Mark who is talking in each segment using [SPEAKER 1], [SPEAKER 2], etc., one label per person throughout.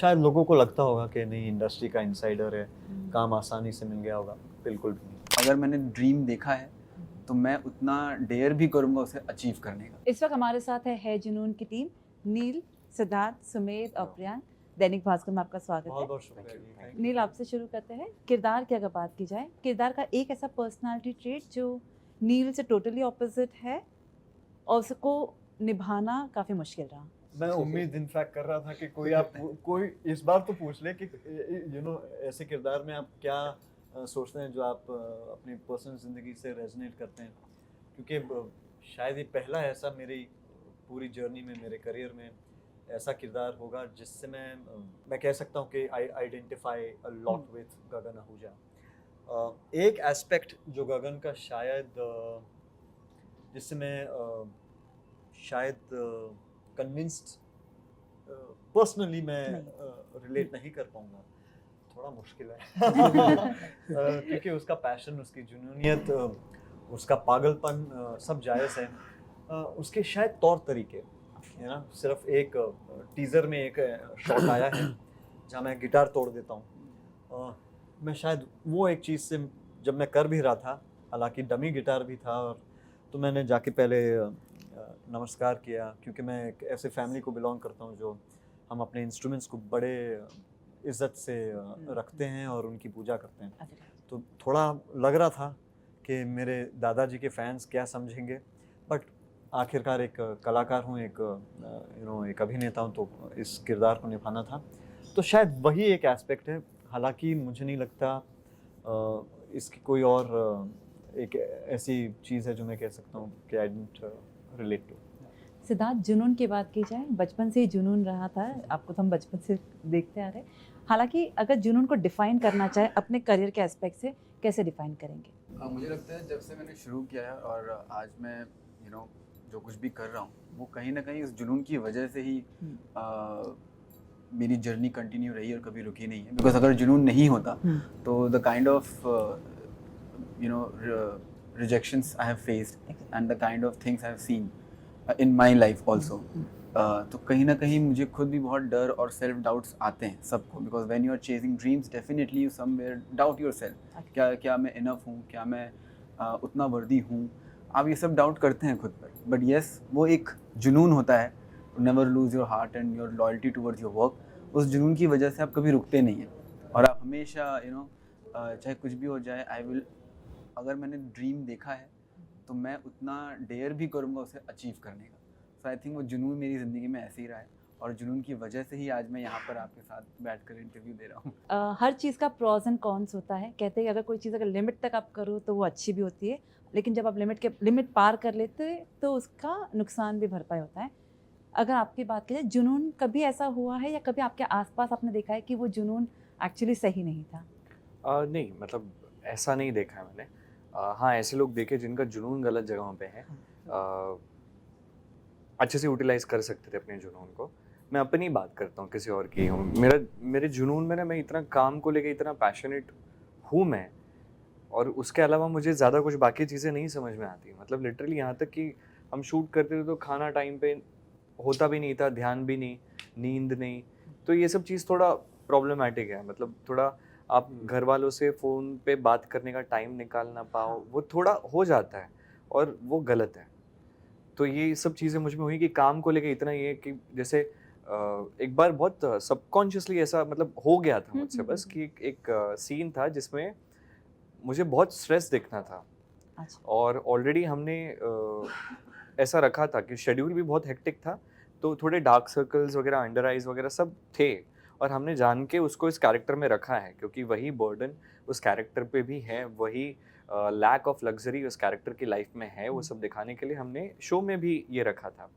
[SPEAKER 1] शायद लोगों को लगता होगा कि नहीं इंडस्ट्री का इनसाइडर है, काम आसानी से मिल गया होगा, बिल्कुल भी नहीं।
[SPEAKER 2] अगर मैंने ड्रीम देखा है तो मैं उतना डेयर भी करूंगा उसे अचीव करने का।
[SPEAKER 3] इस वक्त हमारे साथ है जुनून की टीम, नील, सिद्धार्थ, सुमेध और प्रियांक। दैनिक भास्कर में आपका स्वागत है।
[SPEAKER 1] बहुत बहुत शुक्रिया जी, thank you।
[SPEAKER 3] नील, आपसे शुरू करते हैं। किरदार की अगर बात की जाए, किरदार का एक ऐसा पर्सनालिटी ट्रेट जो नील से टोटली ऑपोजिट है और उसको निभाना काफ़ी मुश्किल रहा।
[SPEAKER 1] मैं उम्मीद इनफैक्ट कर रहा था कि कोई इस बार तो पूछ ले कि ऐसे किरदार में आप क्या सोचते हैं जो आप अपनी पर्सनल ज़िंदगी से रेजोनेट करते हैं, क्योंकि शायद ये पहला ऐसा मेरी पूरी जर्नी में, मेरे करियर में ऐसा किरदार होगा जिससे मैं कह सकता हूँ कि I identify a lot with Gagan Ahuja. एक एस्पेक्ट जो गगन का शायद जिससे मैं शायद कन्विंस्ड पर्सनली मैं रिलेट नहीं कर पाऊंगा, थोड़ा मुश्किल है क्योंकि उसका पैशन, उसकी जुनूनियत, उसका पागलपन सब जायज़ है। उसके शायद तौर तरीके, है ना, सिर्फ एक टीज़र में एक शॉट आया है जहाँ मैं गिटार तोड़ देता हूँ। मैं शायद वो एक चीज़ से जब मैं कर भी रहा था, हालांकि डमी गिटार भी था, और तो मैंने जाके पहले नमस्कार किया, क्योंकि मैं एक ऐसे फैमिली को बिलोंग करता हूँ जो हम अपने इंस्ट्रूमेंट्स को बड़े इज्जत से रखते हैं और उनकी पूजा करते हैं। तो थोड़ा लग रहा था कि मेरे दादाजी के फैंस क्या समझेंगे, बट आखिरकार एक कलाकार हूँ, एक अभिनेता हूँ, तो इस किरदार को निभाना था। तो शायद वही एक एस्पेक्ट है, हालांकि मुझे नहीं लगता इसकी कोई और एक ऐसी चीज़ है जो मैं कह सकता हूँ कि I don't relate to.
[SPEAKER 3] Siddharth, जुनून की बात की जाए, बचपन से ही जुनून रहा था आपको, तो हम बचपन से देखते आ रहे। हालांकि अगर जुनून को डिफाइन करना चाहे अपने करियर के एस्पेक्ट से, कैसे डिफाइन करेंगे?
[SPEAKER 2] मुझे लगता है जब से मैंने शुरू किया है और आज मैं जो कुछ भी कर रहा हूँ वो कहीं ना कहीं इस जुनून की वजह से ही मेरी जर्नी कंटिन्यू रही और कभी रुकी नहीं है। बिकॉज अगर जुनून नहीं होता तो the kind of rejections I have faced and the kind of things I have seen in my life also, तो कहीं ना कहीं मुझे खुद भी बहुत डर और सेल्फ डाउट्स आते हैं सबको। Because when you are chasing dreams definitely you somewhere doubt your self, क्या मैं इनफ हूँ, क्या मैं उतना वर्दी हूँ, आप ये सब डाउट करते हैं खुद पर। बट येस, वो एक जुनून होता है, never lose your heart and your loyalty towards your work. उस जुनून की वजह से आप कभी रुकते नहीं हैं और आप हमेशा चाहे कुछ भी हो जाए, आई विल, अगर मैंने ड्रीम देखा है तो मैं उतना डेयर भी करूँगा उसे अचीव करने का। सो आई थिंक वो जुनून मेरी ज़िंदगी में ऐसे ही रहा है और जुनून की वजह से ही आज मैं यहाँ पर आपके साथ बैठकर इंटरव्यू दे रहा हूँ।
[SPEAKER 3] हर चीज़ का प्रॉज एंड कॉन्स होता है। कहते हैं कि अगर कोई चीज़ अगर लिमिट तक आप करो तो वो अच्छी भी होती है, लेकिन जब आप लिमिट पार कर लेते तो उसका नुकसान भी भरपाई होता है। अगर आपकी बात की जाए, जुनून कभी ऐसा हुआ है या कभी आपके आसपास आपने देखा है कि वो जुनून एक्चुअली सही नहीं था?
[SPEAKER 4] नहीं, मतलब ऐसा नहीं देखा है मैंने। हाँ, ऐसे लोग देखे जिनका जुनून गलत जगहों पे है, अच्छे से यूटिलाइज़ कर सकते थे अपने जुनून को। मैं अपनी बात करता हूँ, किसी और की हूँ। मेरे जुनून में ना, मैं इतना काम को लेके इतना पैशनेट हूँ मैं, और उसके अलावा मुझे ज़्यादा कुछ बाकी चीज़ें नहीं समझ में आती। मतलब लिटरली यहाँ तक कि हम शूट करते थे तो खाना टाइम पे होता भी नहीं था, ध्यान भी नहीं, नींद नहीं। तो ये सब चीज़ थोड़ा प्रॉब्लमैटिक है। मतलब थोड़ा आप घर वालों से फ़ोन पे बात करने का टाइम निकाल ना पाओ, वो थोड़ा हो जाता है और वो गलत है। तो ये सब चीज़ें मुझ में हुई कि काम को लेके इतना ये है कि जैसे एक बार बहुत सबकॉन्शियसली ऐसा मतलब हो गया था मुझसे बस कि एक सीन था जिसमें मुझे बहुत स्ट्रेस दिखना था।
[SPEAKER 3] अच्छा।
[SPEAKER 4] और ऑलरेडी हमने ऐसा रखा था कि शेड्यूल भी बहुत हेक्टिक था, तो थोड़े डार्क सर्कल्स वगैरह, अंडर आइज़ वगैरह सब थे, और हमने जान के उसको इस कैरेक्टर में रखा है क्योंकि वही बर्डन उस कैरेक्टर पे भी है, वही लैक ऑफ लग्ज़री उस कैरेक्टर की लाइफ में है, वो सब दिखाने के लिए हमने शो में भी ये रखा था।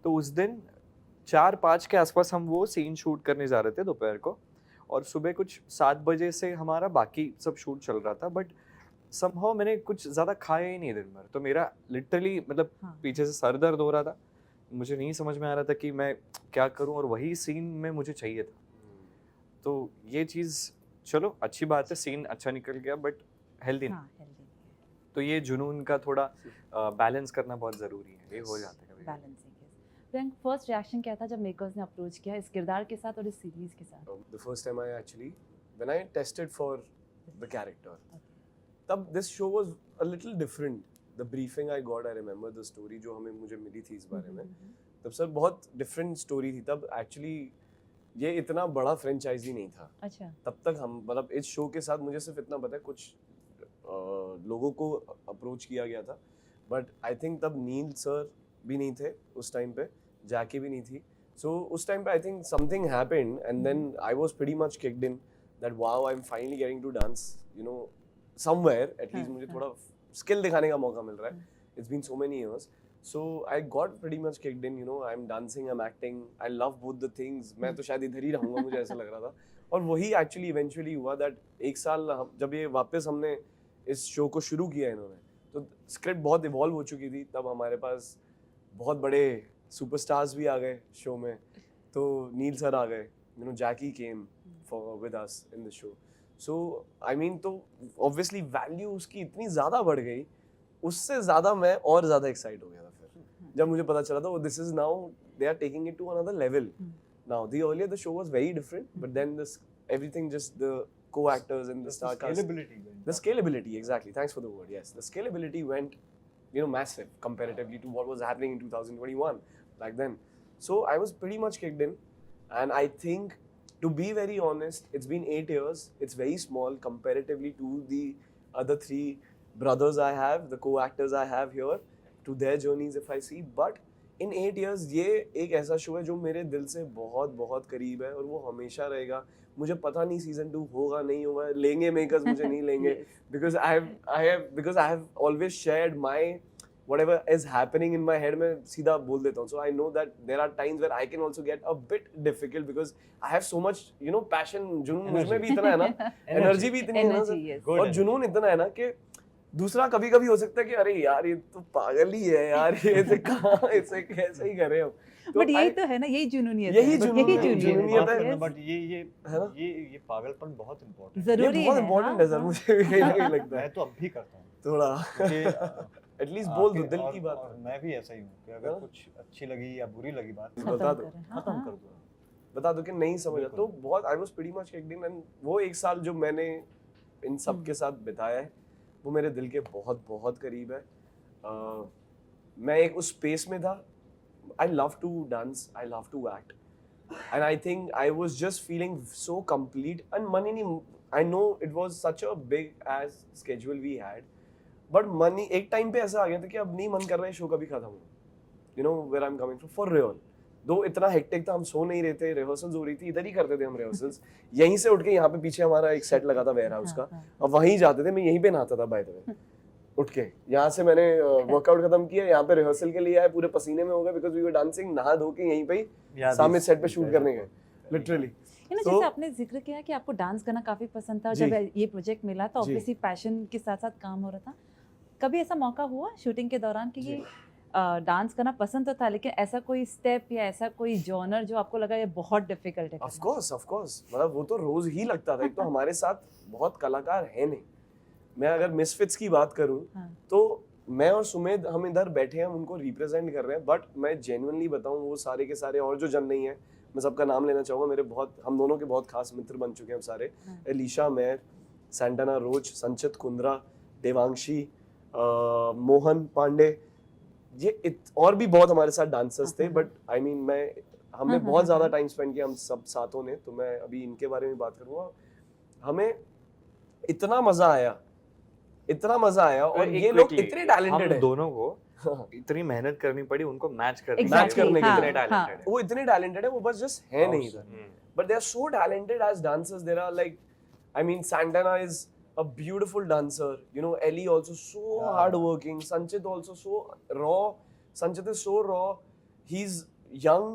[SPEAKER 4] तो उस दिन 4-5 के आसपास हम वो सीन शूट करने जा रहे थे दोपहर को, और सुबह कुछ 7 बजे से हमारा बाकी सब शूट चल रहा था, बट समहाउ मैंने कुछ ज़्यादा खाया ही नहीं दिन भर। तो मेरा लिटरली मतलब पीछे से सर दर्द हो रहा था। मुझे नहीं समझ में आ रहा था कि मैं क्या करूँ, और वही सीन में मुझे चाहिए था। तो ये चीज़, चलो अच्छी बात है, सीन अच्छा निकल गया, बट हेल्दी नहीं।
[SPEAKER 3] हेल्दी
[SPEAKER 4] तो ये जुनून का थोड़ा बैलेंस करना बहुत ज़रूरी है। ये हो जाता है कभी-कभी।
[SPEAKER 3] बैलेंसिंग। प्रियंक फर्स्ट रिएक्शन क्या था जब मेकर्स ने अप्रोच किया इस किरदार के साथ और इस सीरीज के साथ?
[SPEAKER 5] The first time when I tested for the character, तब this show was a little different. The briefing I got, I remember the story जो मुझे मिली थी इस बारे में, तब सर बहुत different story थी. तब actually ये इतना बड़ा फ्रेंचाइजी नहीं था.
[SPEAKER 3] अच्छा.
[SPEAKER 5] तब तक हम मतलब इस शो के साथ मुझे सिर्फ इतना पता है कुछ लोगों को अप्रोच किया गया था, बट आई थिंक तब नील सर भी नहीं थे उस टाइम पे, जैकी भी नहीं थी. सो उस टाइम पे I think something happened and then I was pretty much kicked in that wow I am finally getting to dance, you know, somewhere at least मुझे थोड़ा स्किल दिखाने का मौका मिल रहा है. It's been so many years. So I got pretty much kicked in, you know, I'm dancing, I'm acting, I love both the things. मैं तो शायद इधर ही रहूँगा, मुझे ऐसा लग रहा था. और वही actually eventually हुआ that एक साल जब ये वापस हमने इस शो को शुरू किया इन्होंने, तो स्क्रिप्ट बहुत इवॉल्व हो चुकी थी. तब हमारे पास बहुत बड़े सुपरस्टार्स भी आ गए शो में. तो नील सर आ गए, you know, Jackie came with us in the show. So I mean, तो obviously value उसकी इतनी ज़्यादा बढ़ गई, उससे ज़्यादा मैं और ज़्यादा एक्साइट हो गया था फिर जब मुझे पता चला था वो this is now they are taking it to another level. Now the earlier the show was very different, but then this everything just the co-actors and the star cast, the scalability, exactly, thanks for the word, yes, the scalability went, you know, massive comparatively to what was happening in 2021 back then. So I was pretty much kicked in, and I think, to be very honest, it's been 8 years. It's very small comparatively to the other 3 brothers I have, the co-actors I have here, to their journeys if I see. But in 8 years, ये एक ऐसा show है जो मेरे दिल से बहुत बहुत करीब है और वो हमेशा रहेगा. मुझे पता नहीं सीजन 2 होगा नहीं होगा, लेंगे मेकर्स मुझे नहीं लेंगे, because I have always shared my whatever is happening in my head, मैं सीधा बोल देता हूँ. So I know that there are times where I can also get a bit difficult because I have so much, you know, passion. जुनून मुझमें भी इतना है ना, एनर्जी भी इतनी है ना सर, और जुनून इतना है ना कि दूसरा कभी कभी हो सकता है कि अरे यार ये तो पागल ही है यार, ये ऐसे कहाँ ऐसे कैसे ही कर रहे हो.
[SPEAKER 3] बट यही तो है ना, यही जुनूनियत
[SPEAKER 5] है, यही
[SPEAKER 3] जुनूनियत
[SPEAKER 5] है.
[SPEAKER 1] बट ये पागलपन बहुत इम्पोर्टेंट
[SPEAKER 3] जरूरी है,
[SPEAKER 5] बहुत इम्पोर्टेंट है सर, मुझे भी कहीं ना कहीं लगता है.
[SPEAKER 1] मैं तो अब भी करता हूँ
[SPEAKER 5] थोड़ा एटलीस्ट बोल दो दिल की बात.
[SPEAKER 1] और मैं भी ऐसा ही हूँ कि अगर कुछ अच्छी लगी या बुरी लगी बात
[SPEAKER 5] बता दो,
[SPEAKER 1] खत्म कर दो,
[SPEAKER 5] बता दो कि नहीं समझा. तो बहुत आई was pretty much kicked in, and वो एक साल जो मैंने इन सब के साथ बिताया है वो मेरे दिल के बहुत बहुत करीब है. मैं एक उस स्पेस में था. I love to dance, I love to act, and I think I was just feeling so complete. And money नहीं, I know it was such a big age schedule we had, but money एक time पे ऐसा आ गया था कि अब नहीं मन कर रहा है शो कभी खत्म हो. You know where I am coming from, for real. Though इतना हेक्टिक था, हम सो नहीं रहे थे, रिहर्सल्स हो रही थी, इधर ही करते थे हम रिहर्सल्स. यहीं से उठ के यहाँ पे पीछे हमारा एक सेट लगा था वेयर हाउस का, अब वहीं जाते थे. मैं यहीं पे नहाता था बाय द वे. उठ के यहाँ से मैंने वर्कआउट खत्म किया, यहाँ पे रिहर्सल के लिए आए, पूरे पसीने में हो गए बिकॉज वी वर डांसिंग, नहा धो के यहीं पे ही सामने सेट पे शूट करने गए लिटरली.
[SPEAKER 3] जैसे आपने जिक्र किया कि आपको डांस करना काफी पसंद था, जब ये प्रोजेक्ट मिला तो ऑब्वियसली पैशन के साथ साथ काम हो रहा था. कभी ऐसा मौका हुआ शूटिंग के दौरान कि ये डांस करना पसंद तो था, लेकिन ऐसा कोई स्टेप या ऐसा कोई जॉनर जो आपको लगा ये बहुत डिफिकल्ट है?
[SPEAKER 5] ऑफ कोर्स मतलब वो तो रोज ही लगता था. एक तो हमारे साथ बहुत कलाकार है नहीं. मैं अगर मिसफिट्स की बात करूं तो मैं और सुमेध हम इधर बैठे हैं, हम उनको रिप्रेजेंट कर रहे हैं. बट मैं जेन्युइनली बताऊं, वो सारे के सारे और जो जन नहीं है, मैं सबका नाम लेना चाहूँगा. मेरे बहुत, हम दोनों के बहुत खास मित्र बन चुके हैं हम सारे. एलिशा मेहर, सैंटाना रोज, संचित कुंद्रा, देवांशी, मोहन पांडे, ये और भी बहुत हमारे साथ डांसर्स थे. बट आई मीन हमने बहुत ज्यादा टाइम स्पेंड किया हम सब साथों ने. तो मैं अभी इनके बारे में बात करूँगा. हमें इतना मजा आया और ये लोग इतने टैलेंटेड हैं.
[SPEAKER 4] दोनों को इतनी मेहनत करनी पड़ी उनको मैच करने के
[SPEAKER 5] लिए.
[SPEAKER 4] इतने टैलेंटेड है
[SPEAKER 5] वो, इतने टैलेंटेड है वो, बस जस्ट है नहीं इधर. But they are so talented as dancers. There are like, I mean Santana is a beautiful dancer, you know. Ellie also so hard working. Sanchit also so raw. Sanchit is so raw. He's young.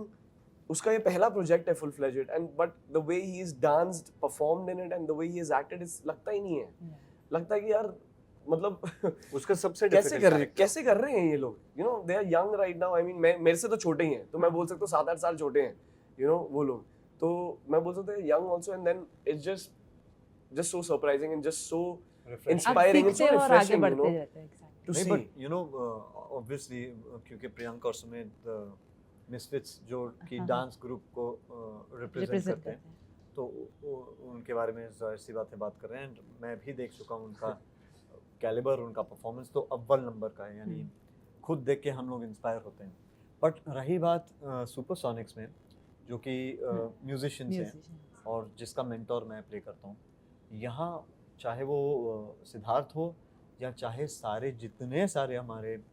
[SPEAKER 5] उसका ये पहला project है full fledged, and but the way he is danced, performed in it, and the way he is acted, is लगता ही नहीं है. लगता है कि यार मतलब
[SPEAKER 4] उसका सबसे
[SPEAKER 5] कैसे कर रहे हैं ये लोग. You know they are young right now. I mean मेरे से तो छोटे ही हैं, तो मैं बोल सकता हूँ 7-8 साल छोटे हैं, यू नो वो लोग. तो मैं बोल सकता हूँ young also, and then it's just so surprising and just so inspiring and so refreshing, you know, to see.
[SPEAKER 1] But you know, obviously क्योंकि प्रियंका और सुमेध मिसफिट्स जो कि
[SPEAKER 3] हाँ,
[SPEAKER 1] डांस ग्रुप को रिप्रेजेंट
[SPEAKER 3] रिप्रेजेंट
[SPEAKER 1] करते हैं,
[SPEAKER 3] करते हैं।
[SPEAKER 1] तो उनके बारे में जाहिर सी बात है बात कर रहे हैं। मैं भी देख चुका हूँ उनका कैलिबर, उनका परफॉर्मेंस तो अव्वल नंबर का है, यानी खुद देख के हम लोग इंस्पायर होते हैं। बट रही बात सुपरसोनिक्स में, जो कि म्यूजिशियंस हैं
[SPEAKER 3] Musicians।
[SPEAKER 1] और जिसका मेंटोर मैं प्ले करता हूँ, यहाँ चाहे वो सिद्धार्थ हो या चाहे सारे जितने सारे हमारे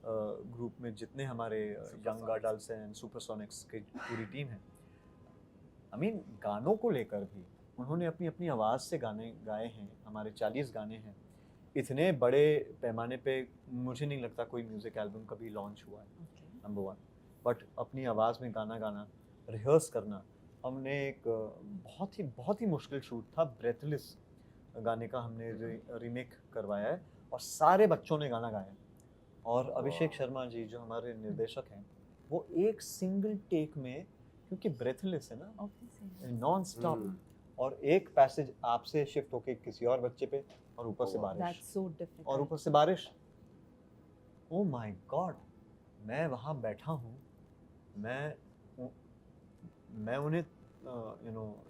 [SPEAKER 1] ग्रुप में जितने हमारे यंग अडल्ट्स हैं, सुपरसोनिक्स की पूरी टीम है, आई मीन गानों को लेकर भी उन्होंने अपनी अपनी आवाज़ से गाने गाए हैं। हमारे 40 गाने हैं। इतने बड़े पैमाने पे मुझे नहीं लगता कोई म्यूज़िक एल्बम कभी लॉन्च हुआ है,
[SPEAKER 3] Okay।
[SPEAKER 1] नंबर 1। बट अपनी आवाज़ में गाना गाना, रिहर्स करना, हमने एक बहुत ही मुश्किल शूट था, ब्रेथलेस गाने का हमने रीमेक करवाया है और सारे बच्चों ने गाना गाया है। और अभिषेक शर्मा जी जो हमारे निर्देशक हैं, वो एक सिंगल टेक में, क्योंकि ब्रेथलेस है ना,
[SPEAKER 3] Obviously।
[SPEAKER 1] नॉन स्टॉप,
[SPEAKER 5] हम्म।
[SPEAKER 1] और एक पैसेज आपसे शिफ्ट होके किसी और बच्चे पे, और ऊपर से
[SPEAKER 5] Oh, wow।
[SPEAKER 1] बारिश,
[SPEAKER 3] That's so difficult।
[SPEAKER 1] और ऊपर से बारिश। ओ माय गॉड, मैं वहाँ बैठा हूँ, मैं उन्हें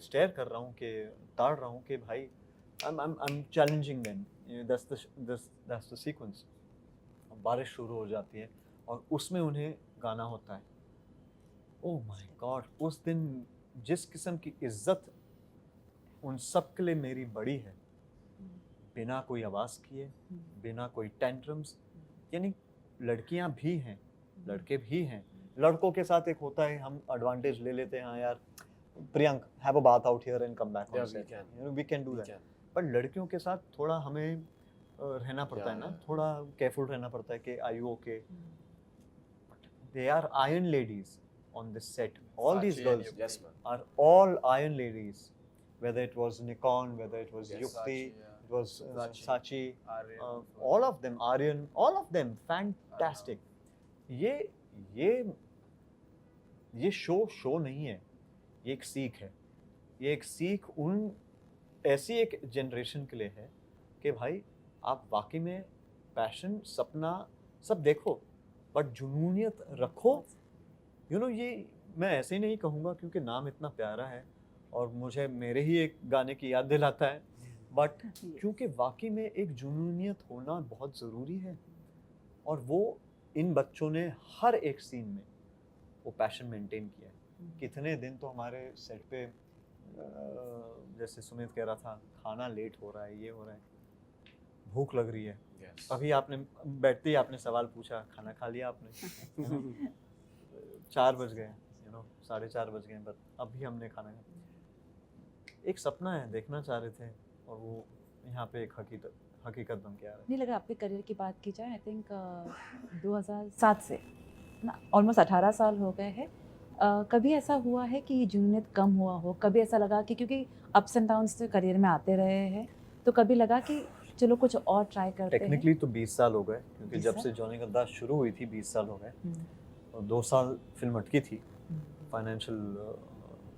[SPEAKER 1] स्टेयर कर रहा हूँ, कि ताड़ रहा हूँ कि भाई I'm challenging them, that's the sequence। बारिश शुरू हो जाती है और उसमें उन्हें गाना होता है। ओह माय गॉड, उस दिन जिस किस्म की इज्जत उन सब के लिए मेरी बड़ी है, बिना कोई आवाज़ किए, बिना कोई टेंट्रम्स, यानी लड़कियां भी हैं, लड़के भी हैं। लड़कों के साथ एक होता है, हम एडवांटेज ले लेते हैं, हाँ यार Priyank have a bath out here and come back on
[SPEAKER 5] Yeah, we
[SPEAKER 1] set,
[SPEAKER 5] can।
[SPEAKER 1] You know we can do
[SPEAKER 5] We
[SPEAKER 1] that.
[SPEAKER 5] can।
[SPEAKER 1] पर लड़कियों के साथ थोड़ा हमें रहना पड़ता है ना,
[SPEAKER 5] Yeah।
[SPEAKER 1] थोड़ा केयरफुल रहना पड़ता है कि are you okay. They are iron ladies on this set, all these
[SPEAKER 2] Sachi and
[SPEAKER 1] girls
[SPEAKER 5] Yes, man।
[SPEAKER 1] are all iron ladies, whether it was Nikon, whether it was
[SPEAKER 5] Yes,
[SPEAKER 1] Yukti,
[SPEAKER 2] Sachi, yeah।
[SPEAKER 1] it was Sachi,
[SPEAKER 2] Aryan,
[SPEAKER 1] all of them, Aryan, all of them, fantastic। ये ये show नहीं है, ये एक सीख है। ये एक सीख उन ऐसी एक जनरेशन के लिए है कि भाई आप वाकई में पैशन, सपना सब देखो, बट जुनूनियत रखो। यू नो, ये मैं ऐसे ही नहीं कहूँगा क्योंकि नाम इतना प्यारा है और मुझे मेरे ही एक गाने की याद दिलाता है, बट क्योंकि वाकई में एक जुनूनियत होना बहुत ज़रूरी है। और वो इन बच्चों ने हर एक सीन में वो पैशन मेंटेन किया है। कितने दिन तो हमारे सेट पे जैसे सुमित कह रहा था, खाना लेट हो रहा है, ये हो रहा है, भूख लग रही है।
[SPEAKER 5] Yes।
[SPEAKER 1] अभी आपने बैठते ही आपने सवाल पूछा, खाना खा लिया आपने? 4 बज गए, 4:30 बज गए, बट अभी हमने खाना खाया। एक सपना है, देखना चाह रहे थे, और वो यहाँ पे एक हकीकत बन के आ रहा है।
[SPEAKER 3] नहीं लगा आपके करियर की बात की जाए, आई थिंक 2007 से ना ऑलमोस्ट 18 साल हो गए हैं। कभी ऐसा हुआ है कि जुनूनियत कम हुआ हो? कभी ऐसा लगा कि क्योंकि अप्स एंड डाउन्स तो करियर में आते रहे हैं, तो कभी लगा कि चलो कुछ और ट्राई करते हैं?
[SPEAKER 1] टेक्निकली तो 20 साल हो गए, क्योंकि
[SPEAKER 3] 20
[SPEAKER 1] जब
[SPEAKER 3] साल?
[SPEAKER 1] से जॉनी गद्दार शुरू हुई थी 20 साल हो गए,
[SPEAKER 3] हम्म,
[SPEAKER 1] और 2 साल फिल्म अटकी थी
[SPEAKER 3] हम्म।
[SPEAKER 1] फाइनेंशियल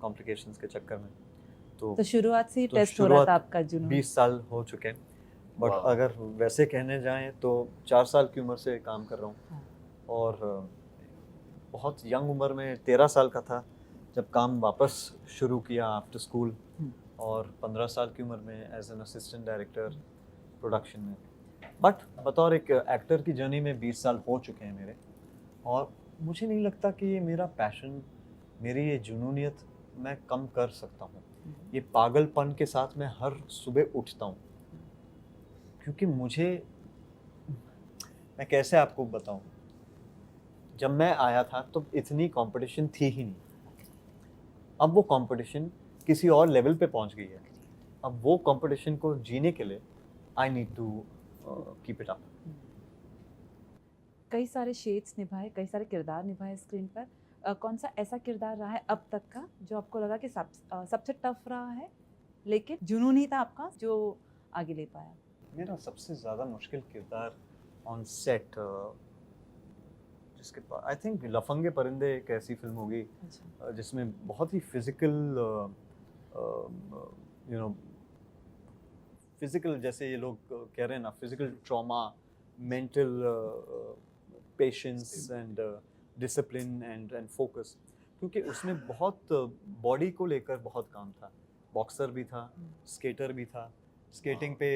[SPEAKER 1] कॉम्प्लिकेशंस के चक्कर में। तो
[SPEAKER 3] तो शुरुआत से ही
[SPEAKER 1] तो
[SPEAKER 3] टेस्ट हो रहा था
[SPEAKER 1] शुरुआत
[SPEAKER 3] आपका जुनून।
[SPEAKER 1] 20 साल हो चुके हैं, बट
[SPEAKER 5] Wow।
[SPEAKER 1] अगर वैसे कहने जाएं तो 4 साल की उम्र से काम कर रहा हूँ।
[SPEAKER 3] हाँ।
[SPEAKER 1] और बहुत यंग उम्र में 13 साल का था जब काम वापस शुरू किया आफ्टर स्कूल, और 15 साल की उम्र में as an assistant director production में। बट बतौर एक एक्टर की जर्नी में 20 साल हो चुके हैं मेरे, और मुझे नहीं लगता कि ये मेरा पैशन, मेरी ये जुनूनियत मैं कम कर सकता हूँ। ये पागलपन के साथ मैं हर सुबह उठता हूँ, क्योंकि मैं कैसे आपको बताऊँ, जब मैं आया था तो इतनी कंपटीशन थी ही नहीं। अब वो कंपटीशन किसी और लेवल पे पहुंच गई है। अब वो कंपटीशन को जीने के लिए I need to keep it up.
[SPEAKER 3] कई सारे शेड्स निभाए, कई सारे किरदार निभाए स्क्रीन पर। कौन सा ऐसा किरदार रहा है अब तक का जो आपको लगा कि सबसे टफ रहा है, लेकिन जुनून ही था आपका जो आगे ले पाया?
[SPEAKER 1] मेरा सबसे ज़्यादा मुश्किल किरदार ऑन सेट, जिसके पास आई थिंक लफंगे परिंदे एक ऐसी फिल्म होगी
[SPEAKER 3] अच्छा।
[SPEAKER 1] जिसमें बहुत ही फिजिकल फिजिकल, जैसे ये लोग कह रहे हैं ना, physical trauma, mental patience and discipline and focus, क्योंकि उसमें बहुत बॉडी को लेकर बहुत काम था। बॉक्सर भी था, स्केटर भी था, स्केटिंग पे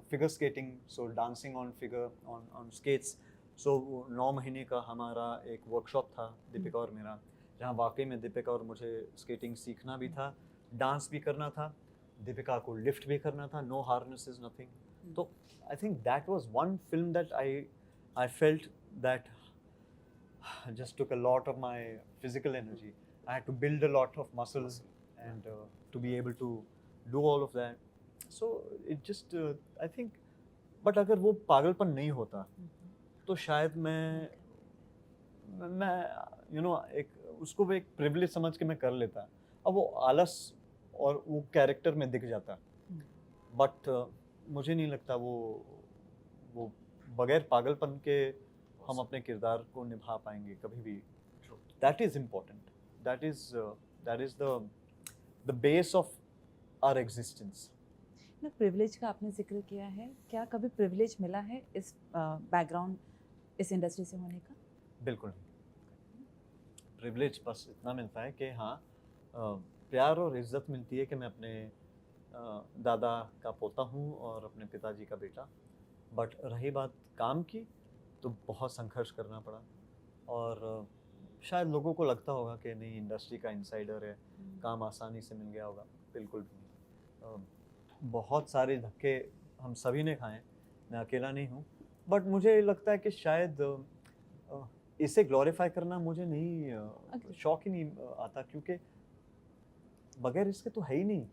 [SPEAKER 1] figure skating, so dancing on figure on skates. So 9 महीने का हमारा एक वर्कशॉप था दीपिका और मेरा, जहाँ वाकई में दीपिका और मुझे स्केटिंग सीखना भी था, डांस भी करना था, दीपिका को लिफ्ट भी करना था, नो हार्नेसेस नथिंग। तो I think that was one film that I felt that just took a lot of my physical energy. I had to build a lot of muscles and to be able to do all of that. So it just I think, but अगर वो पागलपन नहीं होता तो शायद मैं एक उसको भी एक प्रिविलेज समझ के मैं कर लेता। अब वो आलस और वो कैरेक्टर में दिख जाता, बट मुझे नहीं लगता वो बगैर पागलपन के हम अपने किरदार को निभा पाएंगे कभी भी। That is important, that is the base of our existence.
[SPEAKER 3] ना प्रिविलेज का आपने जिक्र किया है, क्या कभी प्रिविलेज मिला है इस बैकग्राउंड, इस इंडस्ट्री से होने का?
[SPEAKER 1] बिल्कुल नहीं। प्रिविलेज बस इतना मिलता है कि हाँ, प्यार और इज्जत मिलती है कि मैं अपने दादा का पोता हूँ और अपने पिताजी का बेटा। बट रही बात काम की, तो बहुत संघर्ष करना पड़ा। और शायद लोगों को लगता होगा कि नहीं, इंडस्ट्री का इनसाइडर है, काम आसानी से मिल गया होगा। बिल्कुल भी नहीं। बहुत सारे धक्के हम सभी ने खाए, मैं अकेला नहीं हूँ। बट मुझे लगता है कि शायद इसे ग्लोरीफाई करना मुझे नहीं, शौक ही नहीं आता, क्योंकि बगैर इसके तो है ही नहीं,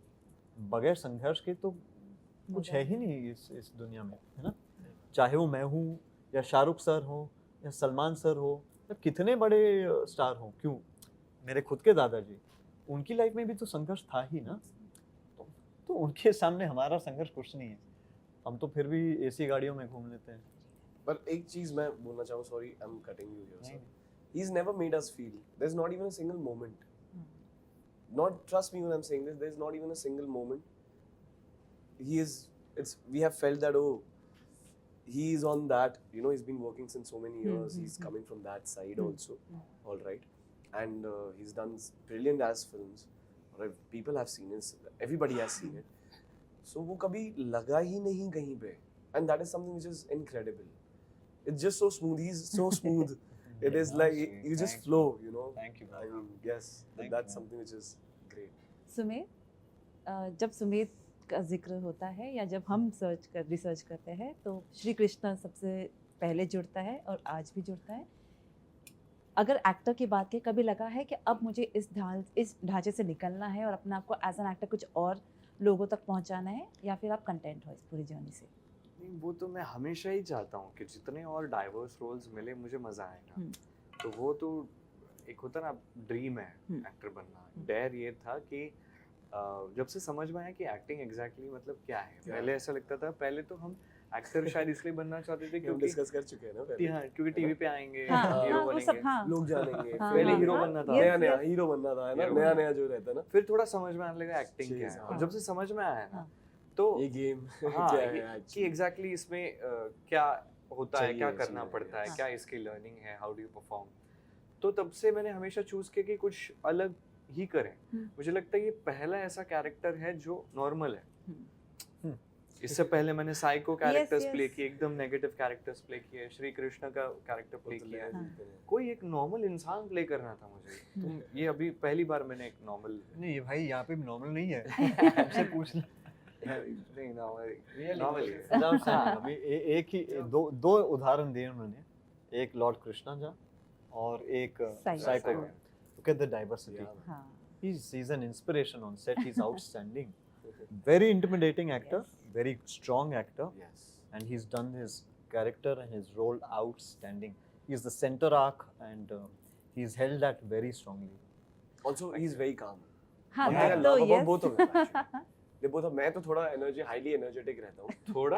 [SPEAKER 1] बगैर संघर्ष के तो कुछ है ही नहीं इस दुनिया में, है ना। चाहे वो मैं हूँ या शाहरुख सर हो या सलमान सर हो या कितने बड़े स्टार हो, क्यों मेरे खुद के दादाजी, उनकी लाइफ में भी तो संघर्ष था ही ना। तो उनके सामने हमारा संघर्ष कुछ नहीं है, हम तो फिर भी एसी गाड़ियों में घूम लेते हैं।
[SPEAKER 5] पर एक चीज मैं बोलना चाहूँ, sorry I am cutting you here sir, he is never made us feel, there is not even a single moment, not trust me when I am saying this, there is not even a single moment he is, it's, we have felt that, oh, he is on that, you know, he's been working since so many years, he's coming from that side also, all right, and he's done brilliant as films, right? People have seen it, everybody has seen it, so वो कभी लगा ही नहीं कहीं पे, and that is something which is incredible. It's just so smooth, he's so smooth, it is like you just flow, you know.
[SPEAKER 1] Thank you,
[SPEAKER 5] I mean, yes, that's something which is great.
[SPEAKER 3] Sumit, जब सुमेत का जिक्र होता है या जब हम research करते हैं तो श्री कृष्णा सबसे पहले जुड़ता है और आज भी जुड़ता है। अगर एक्टर की बात की, कभी लगा है कि अब मुझे इस ढांचे से निकलना है और अपने आप को एज एन एक्टर कुछ और लोगों तक पहुंचाना है, या फिर आप कंटेंट हो इस पूरी जर्नी से?
[SPEAKER 4] नहीं, वो तो मैं हमेशा ही चाहता हूँ कि जितने और डाइवर्स रोल्स मिले मुझे मज़ा आएगा। तो वो तो एक होता ना, ड्रीम है एक्टर बनना। डेयर ये था कि जब से समझ में आया कि एक्टिंग एग्जैक्टली मतलब क्या है। पहले ऐसा लगता था, पहले तो हम एक्टर शायद इसलिए बनना चाहते थे क्योंकि
[SPEAKER 5] डिस्कस कर चुके हैं ना पहले,
[SPEAKER 4] हाँ, क्योंकि टीवी पे आएंगे,
[SPEAKER 3] हाँ,
[SPEAKER 4] हीरो
[SPEAKER 3] हाँ, वो सब,
[SPEAKER 4] बनेंगे,
[SPEAKER 3] हाँ।
[SPEAKER 5] लोग जानेंगे,
[SPEAKER 4] पहले हीरो बनना था,
[SPEAKER 5] नया नया हीरो बनना था, है ना, नया नया जो रहता है ना,
[SPEAKER 4] फिर थोड़ा समझ में आने लगा एक्टिंग क्या है। और जब से समझ में आया ना, तो
[SPEAKER 5] ये गेम
[SPEAKER 4] हाँ,
[SPEAKER 5] क्या है
[SPEAKER 4] कि एग्जैक्टली इसमें क्या होता है, क्या
[SPEAKER 5] चाहिए,
[SPEAKER 4] करना
[SPEAKER 5] चाहिए,
[SPEAKER 4] पड़ता है,
[SPEAKER 3] हाँ।
[SPEAKER 4] क्या इसकी लर्निंग है, हाउ डू यू परफॉर्म। तो तब से मैंने हमेशा चूज किया कि कुछ अलग ही करें। मुझे लगता है ये पहला ऐसा कैरेक्टर है जो नॉर्मल है। इससे पहले मैंने साइको कैरेक्टर्स
[SPEAKER 3] yes.
[SPEAKER 4] प्ले किए, एकदम नेगेटिव कैरेक्टर्स प्ले किए, श्री कृष्ण का कैरेक्टर प्ले किया।
[SPEAKER 3] हाँ।
[SPEAKER 4] कोई एक नॉर्मल इंसान प्ले करना था मुझे। तो ये अभी पहली बार मैंने एक नॉर्मल
[SPEAKER 1] नहीं भाई, यहाँ पे नॉर्मल नहीं है, हमसे पूछ ले।
[SPEAKER 4] नहीं नॉर्मल
[SPEAKER 1] हाँ, अभी एक ही दो उदाहरण दिए उन्होंने, एक लॉर्ड कृष्णा झा और एक psycho. Look at the diversity.
[SPEAKER 3] हाँ।
[SPEAKER 1] He's an inspiration on set. He's outstanding. Very intimidating actor, very strong actor,
[SPEAKER 5] Yes.
[SPEAKER 1] and he's done his character and his role outstanding. He's the center arc, and he's held that very strongly.
[SPEAKER 5] Also, he's very calm.
[SPEAKER 3] हाँ,
[SPEAKER 5] I
[SPEAKER 3] that
[SPEAKER 5] love
[SPEAKER 3] तो
[SPEAKER 5] about
[SPEAKER 3] yes.
[SPEAKER 5] both of them actually. They both are, मैं तो थोड़ा highly energetic रहता हूँ।
[SPEAKER 4] थोड़ा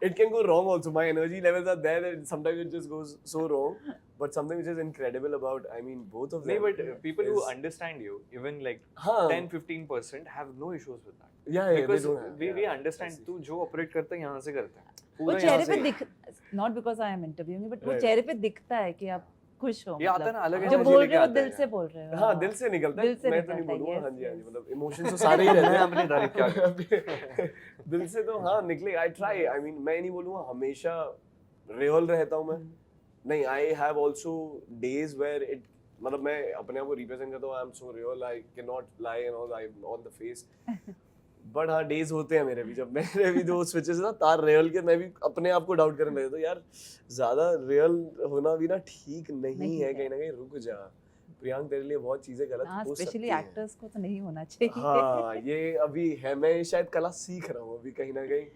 [SPEAKER 5] it can go wrong also. My energy levels are there that sometimes it just goes so wrong. But something which is incredible about, I mean, both of them.
[SPEAKER 4] नहीं, but people who
[SPEAKER 5] is-
[SPEAKER 4] understand you, even like
[SPEAKER 5] हाँ,
[SPEAKER 4] 10-15% have no issues with that.
[SPEAKER 5] yeah,
[SPEAKER 4] Because
[SPEAKER 5] they don't have.
[SPEAKER 4] we
[SPEAKER 5] yeah,
[SPEAKER 4] understand
[SPEAKER 5] I see.
[SPEAKER 4] तू जो operate करता है यहाँ से करता है।
[SPEAKER 3] वो
[SPEAKER 4] पूरा
[SPEAKER 3] चेहरे
[SPEAKER 4] यहाँ
[SPEAKER 3] पे
[SPEAKER 4] से
[SPEAKER 3] दिख, not because I am interviewing, but वो
[SPEAKER 5] Right.
[SPEAKER 3] चेहरे पे दिखता है कि आप खुश हो,
[SPEAKER 4] ये आता है ना, अलग
[SPEAKER 3] जो
[SPEAKER 4] energy
[SPEAKER 3] बोल
[SPEAKER 4] लेके
[SPEAKER 3] रहे हो
[SPEAKER 4] आता है
[SPEAKER 3] दिल से
[SPEAKER 4] यार।
[SPEAKER 3] बोल रहे हो।
[SPEAKER 5] हाँ दिल से निकलता है,
[SPEAKER 3] दिल से
[SPEAKER 5] मैं तो नहीं
[SPEAKER 3] निकलता है,
[SPEAKER 5] बोलूँगा,
[SPEAKER 3] yes,
[SPEAKER 5] हाँ जी हाँ जी,
[SPEAKER 3] yes.
[SPEAKER 5] मतलब इमोशंस तो सारे ही रहते
[SPEAKER 4] मैं
[SPEAKER 5] हैं
[SPEAKER 4] अपनी तारीफ क्या करूं?
[SPEAKER 5] दिल से तो हाँ निकले, आई ट्राई, आई मीन मैं नहीं बोलूँगा हमेशा रियल रहता हूँ मैं, नहीं, I have also days where it, मतलब मैं अपने आप को रिप्रेजेंट करता हूँ, I am so real, I can not lie and all, I am on the face, but हाँ डेज होते हैं मेरे भी जब मेरे भी दो स्विचेस ना तार रियल के, मैं भी अपने आप को डाउट करने लगा, तो यार ज्यादा रियल होना भी ना ठीक नहीं
[SPEAKER 3] नहीं
[SPEAKER 5] है,
[SPEAKER 3] है।
[SPEAKER 5] कहीं ना कहीं रुक जा प्रियांक, तेरे लिए बहुत चीजें गलत
[SPEAKER 3] हाँ,
[SPEAKER 5] हो सकती
[SPEAKER 3] स्पेशली
[SPEAKER 5] हैं।
[SPEAKER 3] एक्टर्स को तो नहीं होना चाहिए।
[SPEAKER 5] हाँ ये अभी है, मैं शायद कला सीख रहा हूँ अभी कहीं ना कहीं।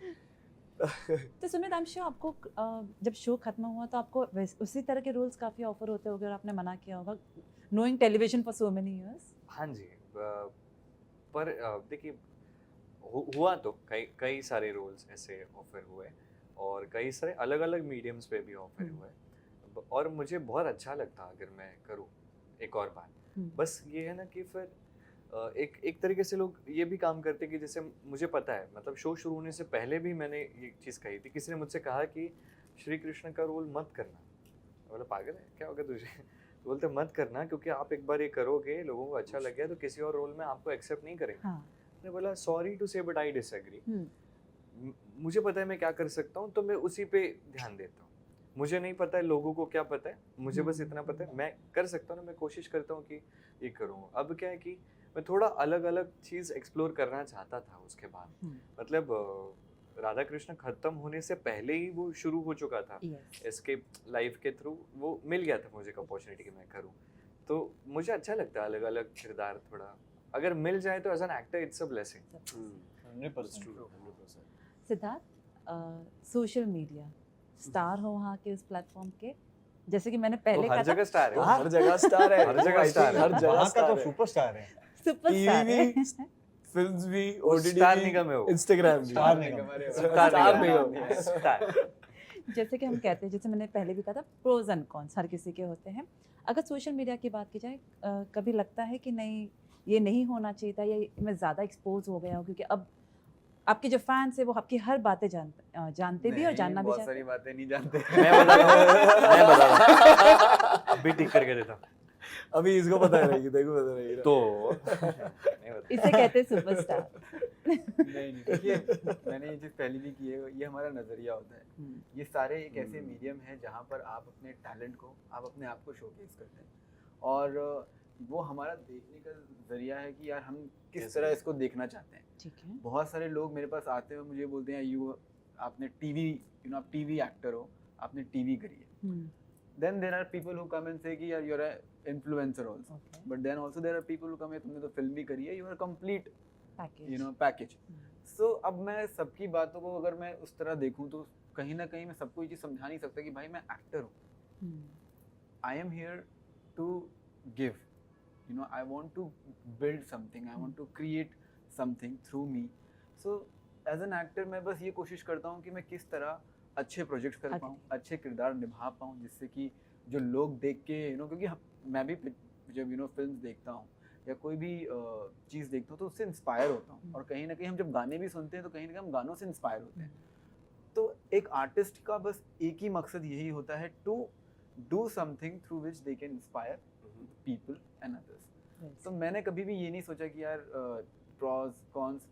[SPEAKER 3] तो सुमित, आई एम श्योर आपको जब शो खत्म हुआ तो आपको उसी तरह के रोल्स काफी ऑफर होते होंगे और आपने मना किया होगा, knowing television for so many years.
[SPEAKER 4] हाँ जी, पर देखिए हुआ तो कई सारे रोल्स ऐसे ऑफर हुए और कई सारे अलग अलग मीडियम्स पे भी ऑफर हुए और मुझे बहुत अच्छा लगता अगर मैं करूँ एक और बार। बस ये है ना कि फिर एक तरीके से लोग ये भी काम करते कि जैसे मुझे पता है, मतलब शो शुरू होने से पहले भी मैंने ये चीज़ कही थी, किसी ने मुझसे कहा कि श्री कृष्ण का रोल मत करना। बोला पागल है क्या होगा तुझे? तो बोलते मत करना, क्योंकि आप एक बार ये करोगे, लोगों को अच्छा लग गया तो किसी और रोल में आपको एक्सेप्ट नहीं करेंगे।
[SPEAKER 3] हाँ।
[SPEAKER 4] मैंने बोला सॉरी टू से बट आई डिसएग्री, मुझे पता है मैं क्या कर सकता हूँ तो मैं उसी पे ध्यान देता हूँ। मुझे नहीं पता है लोगों को क्या पता है, मुझे बस इतना पता है मैं कर सकता हूँ ना, मैं कोशिश करता हूँ कि ये करूँ। अब क्या है कि मैं थोड़ा अलग अलग चीज़ एक्सप्लोर करना चाहता था उसके बाद। मतलब राधा कृष्ण खत्म होने से पहले ही वो शुरू हो चुका था, एस्केप लाइफ के थ्रू वो मिल गया था मुझे अपॉर्चुनिटी कि मैं करूँ। तो मुझे अच्छा लगता है अलग अलग किरदार, थोड़ा अगर मिल जाए तो as an actor it's a blessing.
[SPEAKER 5] 100%।
[SPEAKER 3] Siddharth, social media star हो वहाँ के उस प्लेटफॉर्म के, जैसे कि मैंने पहले
[SPEAKER 4] हर
[SPEAKER 3] कहा
[SPEAKER 4] जगह स्टार है,
[SPEAKER 5] हर जगह स्टार है,
[SPEAKER 4] हर जगह स्टार है,
[SPEAKER 5] हर जगह
[SPEAKER 1] वहाँ का
[SPEAKER 5] स्टार
[SPEAKER 1] तो
[SPEAKER 5] है,
[SPEAKER 1] सुपरस्टार है।
[SPEAKER 3] सुपरस्टार है।
[SPEAKER 5] फिल्म्स भी,
[SPEAKER 4] वो
[SPEAKER 5] ओटीटी
[SPEAKER 4] स्टार
[SPEAKER 5] भी,
[SPEAKER 4] निगम है वो।
[SPEAKER 5] इंस्टाग्राम भी,
[SPEAKER 1] स्टार निगम।
[SPEAKER 5] स्टार निगम।
[SPEAKER 4] स्टार।
[SPEAKER 3] जैसे कि हम कहते हैं, जैसे मैंने पहले भी कहा था, प्रोज एंड कॉन्स हर किसी के होते हैं। अगर सोशल मीडिया की बात की जाए, कभी लगता है कि नहीं ये नहीं होना चाहिए था, या मैं ज़्यादा एक्सपोज हो गया हूँ, क्योंकि अब आपके जो फैंस है वो आपकी हर बातें जानते भी और जानना भी
[SPEAKER 2] बहुत
[SPEAKER 3] चाहते
[SPEAKER 2] सारी
[SPEAKER 3] हैं।
[SPEAKER 2] बातें नहीं जानते।
[SPEAKER 4] मैं बता रहा हूँ अभी ठीक करके देता हूँ।
[SPEAKER 5] अभी इसको पता रहेगी, देखो पता रहेगी ना।
[SPEAKER 4] तो नहीं बता।
[SPEAKER 3] इसे कहते हैं सुपरस्टार।
[SPEAKER 2] नहीं देखिए, मैंने ये चीज़ पहले भी की है, ये हमारा नज़रिया होता है। ये सारे एक ऐसे मीडियम है जहाँ पर आप अपने टैलेंट को, आप अपने आप को शोकेस करते हैं और वो हमारा देखने का जरिया है कि यार हम किस तरह इसको देखना चाहते हैं।
[SPEAKER 3] ठीक है।
[SPEAKER 2] बहुत सारे लोग मेरे पास आते हैं, मुझे बोलते हैं आपने टीवी, आप टीवी एक्टर हो, आपने टीवी करी है। Then there are people who come and say कि यार you're a influencer also, but then also there are people who come, तुमने तो फिल्म भी करी है, you are a complete package. So अब मैं सबकी बातों को अगर मैं उस तरह देखूं तो कहीं ना कहीं मैं सबको ये चीज़ समझा नहीं सकता कि भाई मैं एक्टर हूँ। I am here to give, I want to build something, I want to create something through me. So as an actor मैं बस ये कोशिश करता हूँ कि मैं किस तरह अच्छे प्रोजेक्ट्स कर पाऊँ, अच्छे किरदार निभा पाऊँ, जिससे कि जो लोग देख के क्योंकि मैं भी जब फिल्म्स देखता हूँ या कोई भी चीज़ देखता हूँ तो उससे इंस्पायर होता हूँ, और कहीं ना कहीं हम जब गाने भी सुनते हैं तो कहीं ना कहीं हम गानों से इंस्पायर होते हैं। तो एक आर्टिस्ट का बस एक ही मकसद यही होता है, to do something through which they can inspire people and others. तो मैंने कभी भी ये नहीं सोचा कि यार प्रॉज कॉन्स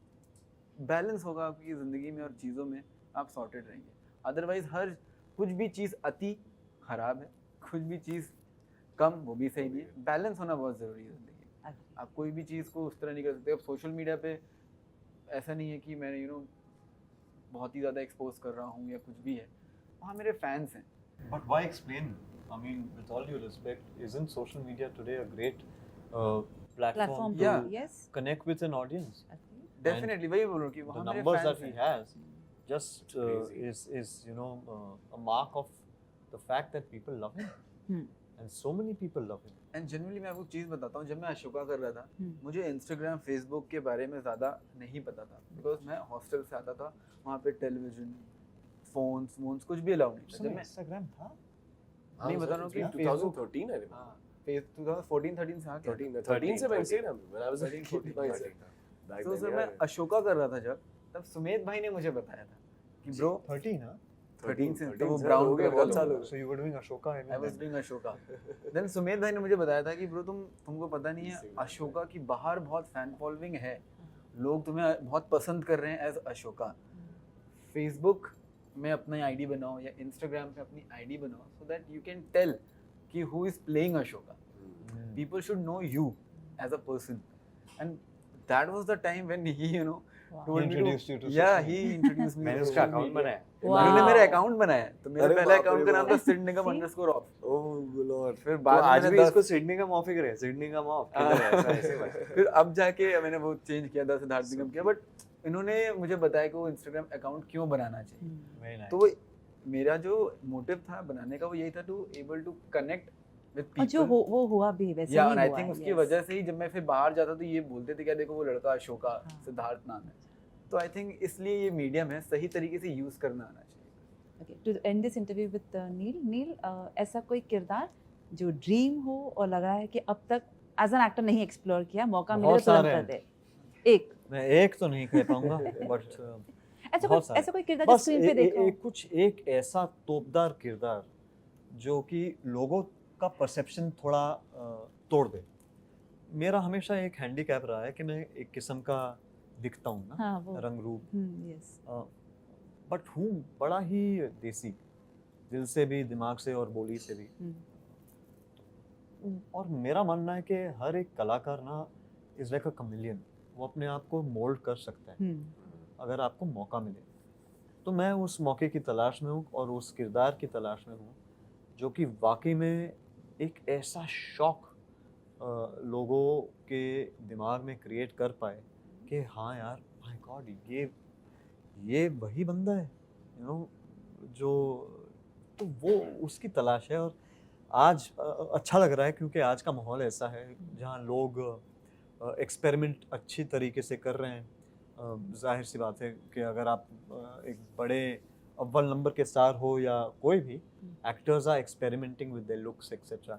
[SPEAKER 2] बैलेंस होगा आपकी ज़िंदगी में और चीज़ों में, आप सॉर्टेड रहेंगे। अदरवाइज हर कुछ भी चीज़ अति खराब है, कुछ भी चीज़ कम वो भी सही नहीं है। बैलेंस होना बहुत ज़रूरी है ज़िंदगी में। आप कोई भी चीज़ को उस तरह नहीं कर सकते। अब सोशल मीडिया पे ऐसा नहीं है कि मैं बहुत ही ज़्यादा एक्सपोज कर रहा हूँ या कुछ भी है, वहाँ मेरे फैंस हैं।
[SPEAKER 1] But why explain? I mean, with all due respect, isn't social media today a great platform to
[SPEAKER 3] yes,
[SPEAKER 1] connect with an audience?
[SPEAKER 2] Definitely वही बोल रहा हूँ कि
[SPEAKER 1] The
[SPEAKER 2] वहाँ मेरे
[SPEAKER 1] numbers that
[SPEAKER 2] फैंस
[SPEAKER 1] he
[SPEAKER 2] हैं।
[SPEAKER 1] has just is a mark of the fact that people love him, and so many people love him.
[SPEAKER 2] And generally मैं आपको चीज़ बताता हूँ, जब मैं अशोका कर रहा था मुझे इंस्टाग्राम फेसबुक के बारे में ज़्यादा नहीं पता था, बिकॉज मैं हॉस्टल से आता था, वहाँ पे टेलीविजन फोन्स कुछ भी अलाउ नहीं था। जब मैं
[SPEAKER 1] Instagram था?
[SPEAKER 2] नहीं बता रहा हूँ कि
[SPEAKER 5] 2013 है,
[SPEAKER 2] हाँ 2014-13 से आ गया।
[SPEAKER 5] 13 से मैं इंस्टाग्राम में, when I was
[SPEAKER 2] 13,
[SPEAKER 5] 14
[SPEAKER 2] तो सर मैं अशोका कर रहा था जब, तब सुमेध भाई ने मुझे बताया था कि ब्रो
[SPEAKER 1] 13 हाँ?
[SPEAKER 2] 13 से, तो वो
[SPEAKER 5] 13
[SPEAKER 2] ब्राउन
[SPEAKER 5] हो गया,
[SPEAKER 2] कलर
[SPEAKER 5] बहुत
[SPEAKER 2] का
[SPEAKER 5] साल हो
[SPEAKER 2] लोगो।
[SPEAKER 5] गए।
[SPEAKER 1] So you were doing Ashoka, I mean,
[SPEAKER 2] I was
[SPEAKER 1] then.
[SPEAKER 2] Doing Ashoka. Then Sumedh भाई ने मुझे बताया था कि ब्रो तुमको पता नहीं है अशोका की बाहर बहुत फैन फॉलोइंग है, लोग तुम्हें बहुत पसंद कर रहे हैं एज अशोका। फेसबुक में अपनी आईडी बनाओ या इंस्टाग्राम पे अपनी आईडी बनाओ so that you can tell कि who is playing Ashoka. People should know you as a person, and that was the time when he
[SPEAKER 3] Wow.
[SPEAKER 2] told me
[SPEAKER 1] introduced you to
[SPEAKER 2] yeah,
[SPEAKER 1] social
[SPEAKER 2] he
[SPEAKER 1] media.
[SPEAKER 2] introduced me
[SPEAKER 4] मैंने
[SPEAKER 2] to
[SPEAKER 4] उसका
[SPEAKER 2] social
[SPEAKER 4] account
[SPEAKER 2] media।
[SPEAKER 4] बनाया।
[SPEAKER 3] Wow.
[SPEAKER 2] उन्होंने मेरा account बनाया, तो मेरा
[SPEAKER 5] अरे
[SPEAKER 2] पहला
[SPEAKER 5] बाप रे
[SPEAKER 2] अकाउंट का नाम था
[SPEAKER 5] बाप।
[SPEAKER 2] सिडनिकम
[SPEAKER 3] See?
[SPEAKER 2] _off।
[SPEAKER 5] Oh lord.
[SPEAKER 2] फिर
[SPEAKER 4] तो
[SPEAKER 2] बाद में
[SPEAKER 4] आज
[SPEAKER 2] मैंने
[SPEAKER 4] भी
[SPEAKER 2] 10
[SPEAKER 4] इसको सिडनी का ऑफ ही करे, सिडनी का ऑफ किधर है, ऐसा ऐसे बस।
[SPEAKER 2] फिर अब जाके मैंने वो चेंज किया था, सिद्धार्थ निगम किया, बट इन्होंने मुझे बताया कि वो इंस्टाग्राम अकाउंट क्यों बनाना चाहिए।
[SPEAKER 1] Very nice.
[SPEAKER 2] तो वो मेरा जो मोटिव था बनाने का वो यही था to able to connect with
[SPEAKER 3] और जो
[SPEAKER 2] पीपल।
[SPEAKER 3] वो हुआ भी वैसे
[SPEAKER 2] या
[SPEAKER 3] ही
[SPEAKER 2] आई
[SPEAKER 3] हुआ
[SPEAKER 2] थिंक
[SPEAKER 3] है,
[SPEAKER 2] उसकी
[SPEAKER 3] yes.
[SPEAKER 2] वजह से ही जब मैं फिर बाहर जाता तो ये बोलते थे क्या देखो वो लड़का अशोका
[SPEAKER 3] हाँ।
[SPEAKER 2] सिद्धार्थ नाम है। तो आई थिंक इसलिए ये मीडियम है, सही तरीके से यूज करना आना चाहिए।
[SPEAKER 3] Okay, to end this interview with नील, ऐसा कोई किरदार जो ड्रीम हो और लग रहा है कि अब तक एज एन एक्टर नहीं एक्सप्लोर किया, मौका मिले
[SPEAKER 1] बहुत
[SPEAKER 3] तो तुरंत
[SPEAKER 1] सारे
[SPEAKER 3] कर
[SPEAKER 1] हैं।
[SPEAKER 3] दे एक
[SPEAKER 1] मैं एक तो नहीं कह पाऊंगा बट बहुत सारे।
[SPEAKER 3] ऐसा कोई किरदार जो
[SPEAKER 1] बस
[SPEAKER 3] स्क्रीन पे देखा हो?
[SPEAKER 1] कुछ एक ऐसा तोपदार किरदार जो कि लोगों का परसेप्शन थोड़ा तोड़ दे। मेरा हमेशा एक हैंडीकैप रहा है कि मैं एक किस्म का दिखता हूँ ना,
[SPEAKER 3] हाँ वो
[SPEAKER 1] रंग रूप,
[SPEAKER 3] यस
[SPEAKER 1] बट हूँ बड़ा ही देसी, दिल से भी, दिमाग से और बोली से भी। और मेरा मानना है कि हर एक कलाकार ना इज लाइक अ कमिलियन, वो अपने आप को मोल्ड कर सकता है अगर आपको मौका मिले। तो मैं उस मौके की तलाश में हूँ और उस किरदार की तलाश में हूँ जो कि वाकई में एक ऐसा शौक लोगों के दिमाग में क्रिएट कर पाए कि हाँ यार, माय गॉड, ये वही बंदा है, यू नो, जो, तो वो उसकी तलाश है। और आज अच्छा लग रहा है क्योंकि आज का माहौल ऐसा है जहाँ लोग एक्सपेरिमेंट अच्छी तरीके से कर रहे हैं। जाहिर सी बात है कि अगर आप एक बड़े अव्वल नंबर के स्टार हो या कोई भी, actors are experimenting with their looks, etc.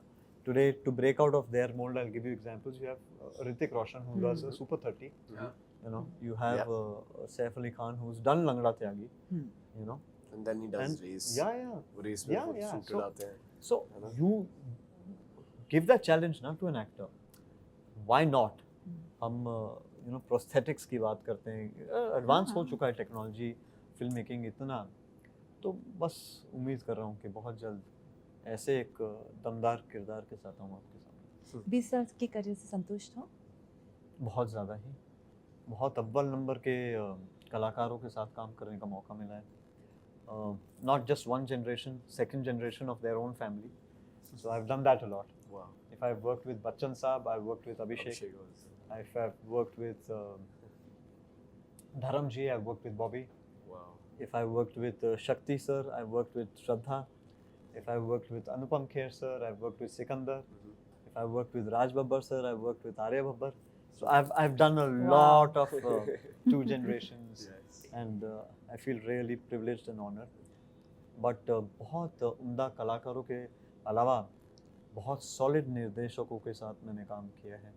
[SPEAKER 1] Today, to break out of their mold, I'll give you examples. You have Hrithik Roshan, who does Super 30.
[SPEAKER 5] Yeah.
[SPEAKER 1] You know, you have Saif Ali Khan, who's done Langda Tyagi. You know,
[SPEAKER 5] And then he does
[SPEAKER 1] and
[SPEAKER 5] race.
[SPEAKER 1] yeah.
[SPEAKER 5] वो race में
[SPEAKER 1] Yeah,
[SPEAKER 5] वो
[SPEAKER 1] yeah.
[SPEAKER 5] suited
[SPEAKER 1] So-
[SPEAKER 5] आते हैं।
[SPEAKER 1] So
[SPEAKER 5] है ना?
[SPEAKER 1] you give that challenge ना to an actor. Why not? हम you know prosthetics की बात करते हैं, एडवांस हो चुका है टेक्नोलॉजी, फिल्म मेकिंग इतना, तो बस उम्मीद कर रहा हूँ कि बहुत जल्द ऐसे एक दमदार किरदार के साथ आऊँ आपके सामने।
[SPEAKER 3] 20 साल के करियर से संतुष्ट हो?
[SPEAKER 1] बहुत ज़्यादा ही, बहुत अव्वल नंबर के कलाकारों के साथ काम करने का मौका मिला है। Not just one generation, second generation of their own family. So I've done that a lot.
[SPEAKER 5] Wow.
[SPEAKER 1] If I've worked with Bachchan Saab, I've worked with Abhishek.
[SPEAKER 5] Abhishek was-
[SPEAKER 1] If I've worked with Dharam ji, I've worked with Bobby.
[SPEAKER 5] Wow.
[SPEAKER 1] If I've worked with Shakti sir, I've worked with Shraddha. If I've worked with Anupam Kher sir, I've worked with Sikandar. If I've worked with Raj Babbar sir, I've worked with Arya Babbar. So I've done a lot of two generations,
[SPEAKER 5] Yes.
[SPEAKER 1] and I feel really privileged and honored. But बहुत उम्दा कलाकारों के अलावा बहुत solid निर्देशकों के साथ मैंने काम किया है।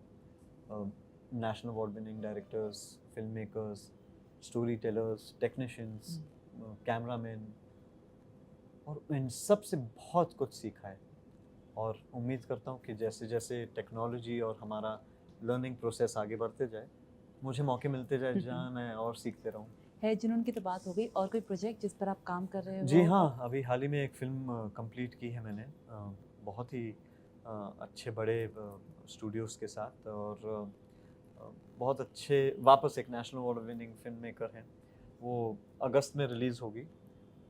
[SPEAKER 1] National award winning directors, film makers, story tellers, technicians, cameraman, और इन सब से बहुत कुछ सीखा है। और उम्मीद करता हूँ कि जैसे जैसे टेक्नोलॉजी और हमारा लर्निंग प्रोसेस आगे बढ़ते जाए, मुझे मौके मिलते जाए जहाँ मैं और सीखते रहूँ।
[SPEAKER 3] है जुनून की तो बात हो गई, और कोई प्रोजेक्ट जिस पर आप काम कर रहे हो?
[SPEAKER 1] जी हाँ, अभी हाल ही में एक फिल्म कंप्लीट की है मैंने, बहुत ही अच्छे बड़े स्टूडियोज़ के साथ, और बहुत अच्छे, वापस एक national award winning film maker हैं। वो अगस्त में रिलीज़ होगी,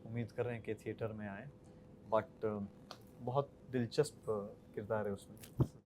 [SPEAKER 1] उम्मीद कर रहे हैं कि थिएटर में आए, बट बहुत दिलचस्प किरदार है उसमें।